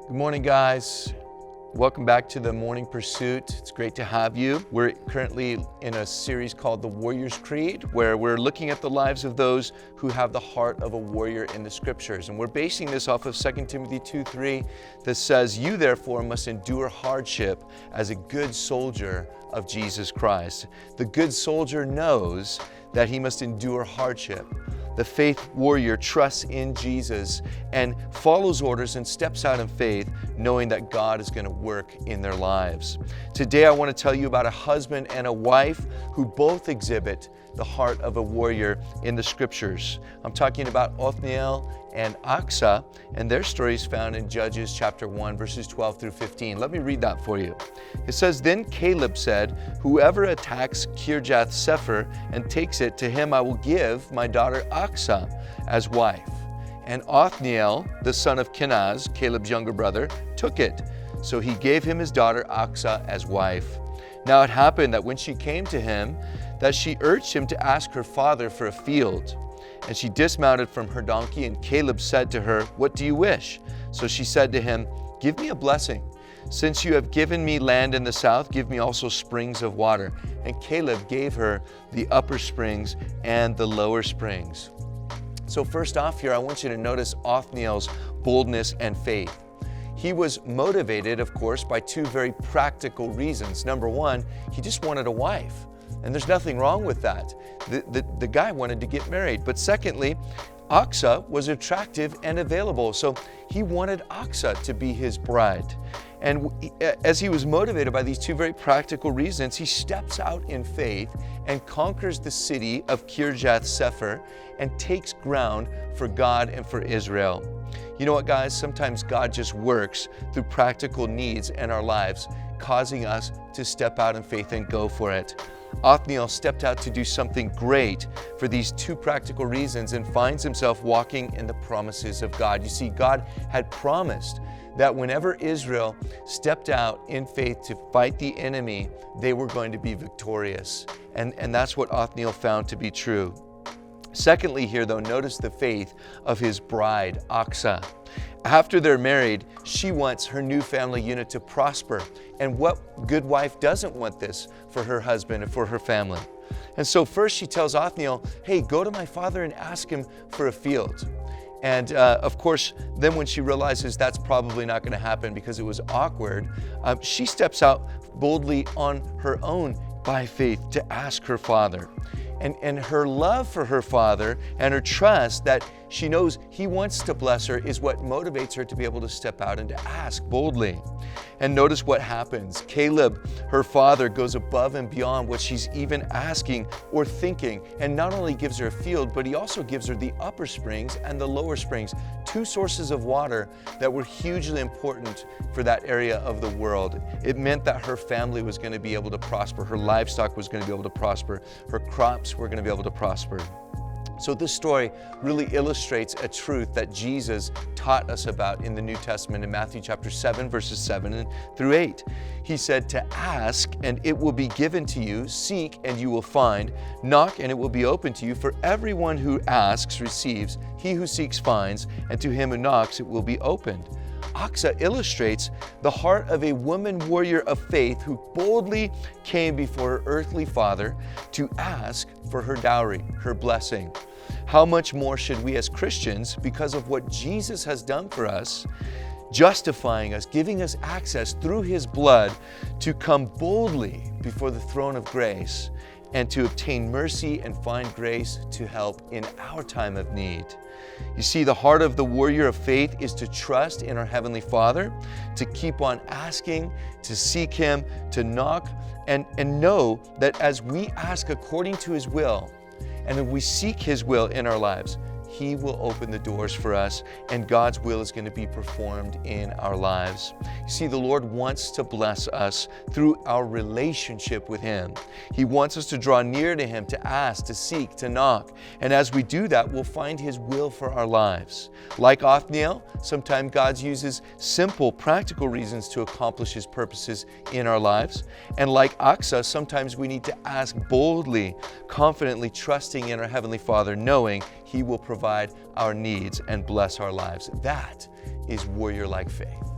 Good morning, guys. Welcome back to the Morning Pursuit. It's great to have you. We're currently in a series called The Warrior's Creed, where we're looking at the lives of those who have the heart of a warrior in the scriptures. And we're basing this off of 2 Timothy 2:3 that says, "You therefore must endure hardship as a good soldier of Jesus Christ." The good soldier knows that he must endure hardship. The faith warrior trusts in Jesus and follows orders and steps out in faith, knowing that God is going to work in their lives. Today, I want to tell you about a husband and a wife who both exhibit the heart of a warrior in the scriptures. I'm talking about Othniel and Asa, and their story is found in Judges chapter 1, verses 12 through 15. Let me read that for you. It says, "Then Caleb said, 'Whoever attacks Kirjath Sepher and takes it, to him I will give my daughter Asa as wife.' And Othniel, the son of Kenaz, Caleb's younger brother, took it. So he gave him his daughter Asa as wife. Now it happened that when she came to him, that she urged him to ask her father for a field. And she dismounted from her donkey, and Caleb said to her, 'What do you wish?' So she said to him, 'Give me a blessing. Since you have given me land in the south, give me also springs of water.' And Caleb gave her the upper springs and the lower springs." So first off here, I want you to notice Othniel's boldness and faith. He was motivated, of course, by two very practical reasons. Number one, he just wanted a wife. And there's nothing wrong with that. The guy wanted to get married. But secondly, Asa was attractive and available. So he wanted Asa to be his bride. And as he was motivated by these two very practical reasons, he steps out in faith and conquers the city of Kirjath Sepher and takes ground for God and for Israel. You know what, guys? Sometimes God just works through practical needs in our lives, causing us to step out in faith and go for it. Othniel stepped out to do something great for these two practical reasons and finds himself walking in the promises of God. You see, God had promised that whenever Israel stepped out in faith to fight the enemy, they were going to be victorious. And that's what Othniel found to be true. Secondly here, though, notice the faith of his bride, Asa. After they're married, she wants her new family unit to prosper. And what good wife doesn't want this for her husband and for her family? And so first she tells Othniel, "Hey, go to my father and ask him for a field." And of course, then when she realizes that's probably not going to happen because it was awkward, she steps out boldly on her own by faith to ask her father. And her love for her father and her trust that she knows he wants to bless her is what motivates her to be able to step out and to ask boldly. And notice what happens. Caleb, her father, goes above and beyond what she's even asking or thinking, and not only gives her a field, but he also gives her the upper springs and the lower springs, two sources of water that were hugely important for that area of the world. It meant that her family was going to be able to prosper, her livestock was going to be able to prosper, her crops were going to be able to prosper. So this story really illustrates a truth that Jesus taught us about in the New Testament in Matthew chapter 7, verses 7 through 8. He said to ask and it will be given to you, seek and you will find, knock and it will be open to you. For everyone who asks receives, he who seeks finds, and to him who knocks it will be opened. Asa illustrates the heart of a woman warrior of faith who boldly came before her earthly father to ask for her dowry, her blessing. How much more should we as Christians, because of what Jesus has done for us, justifying us, giving us access through his blood to come boldly before the throne of grace and to obtain mercy and find grace to help in our time of need. You see, the heart of the warrior of faith is to trust in our Heavenly Father, to keep on asking, to seek him, to knock, and know that as we ask according to his will, and if we seek his will in our lives, he will open the doors for us, and God's will is going to be performed in our lives. You see, the Lord wants to bless us through our relationship with him. He wants us to draw near to him, to ask, to seek, to knock. And as we do that, we'll find his will for our lives. Like Othniel, sometimes God uses simple, practical reasons to accomplish his purposes in our lives. And like Asa, sometimes we need to ask boldly, confidently, trusting in our Heavenly Father, knowing he will provide our needs and bless our lives. That is warrior-like faith.